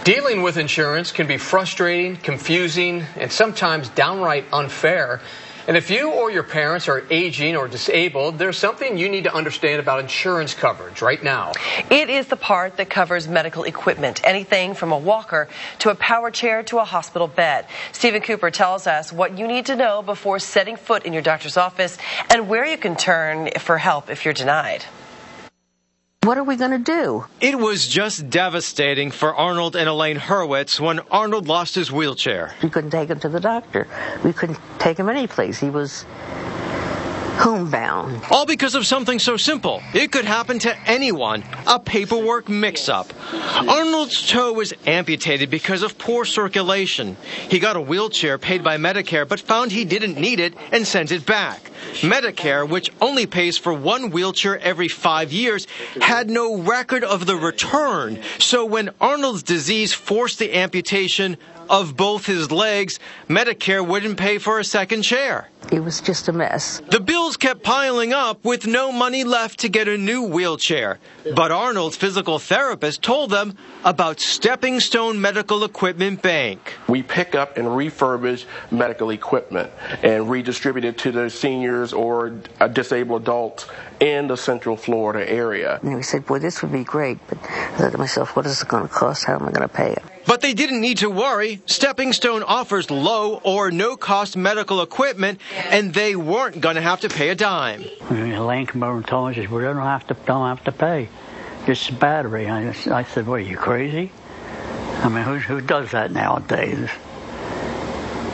Dealing with insurance can be frustrating, confusing, and sometimes downright unfair. And if you or your parents are aging or disabled, there's something you need to understand about insurance coverage right now. It is the part that covers medical equipment, anything from a walker to a power chair to a hospital bed. Stephen Cooper tells us what you need to know before setting foot in your doctor's office and where you can turn for help if you're denied. What are we going to do? It was just devastating for Arnold and Elaine Hurwitz when Arnold lost his wheelchair. We couldn't take him to the doctor. We couldn't take him anyplace. He was homebound. All because of something so simple. It could happen to anyone. A paperwork mix-up. Arnold's toe was amputated because of poor circulation. He got a wheelchair paid by Medicare but found he didn't need it and sent it back. Medicare, which only pays for one wheelchair every 5 years, had no record of the return. So when Arnold's disease forced the amputation of both his legs, Medicare wouldn't pay for a second chair. It was just a mess. The bills kept piling up with no money left to get a new wheelchair. But Arnold's physical therapist told them about Stepping Stone Medical Equipment Bank. We pick up and refurbish medical equipment and redistribute it to the seniors or disabled adults in the Central Florida area. And we said, boy, this would be great. But I thought to myself, what is it going to cost? How am I going to pay it? But they didn't need to worry. Stepping Stone offers low or no-cost medical equipment, and they weren't going to have to pay a dime. Elaine came over and told me, she said, we don't have to pay. Just a battery. I said, what, are you crazy? I mean, who does that nowadays?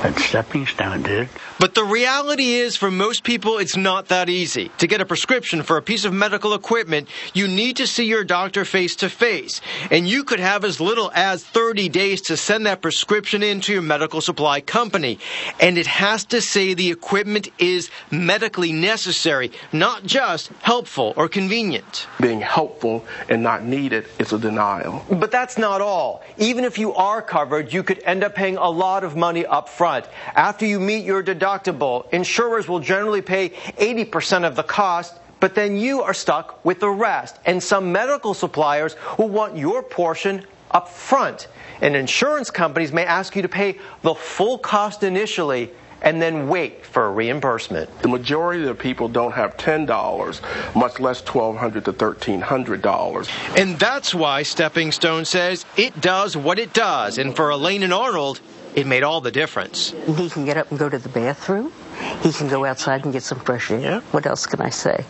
But Stepping Stone did. But the reality is, for most people, it's not that easy. To get a prescription for a piece of medical equipment, you need to see your doctor face-to-face. And you could have as little as 30 days to send that prescription in to your medical supply company. And it has to say the equipment is medically necessary, not just helpful or convenient. Being helpful and not needed is a denial. But that's not all. Even if you are covered, you could end up paying a lot of money up front. After you meet your deductible, insurers will generally pay 80% of the cost, but then you are stuck with the rest. And some medical suppliers will want your portion up front. And insurance companies may ask you to pay the full cost initially and then wait for a reimbursement. The majority of the people don't have $10, much less $1,200 to $1,300. And that's why Stepping Stone says it does what it does. And for Elaine and Arnold, it made all the difference. He can get up and go to the bathroom. He can go outside and get some fresh air. What else can I say?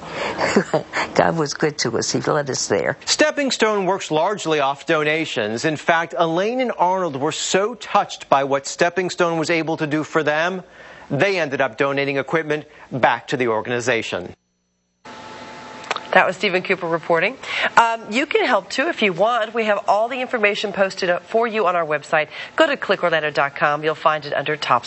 God was good to us. He let us there. Stepping Stone works largely off donations. In fact, Elaine and Arnold were so touched by what Stepping Stone was able to do for them, they ended up donating equipment back to the organization. That was Stephen Cooper reporting. You can help, too, if you want. We have all the information posted up for you on our website. Go to clickorlando.com. You'll find it under Top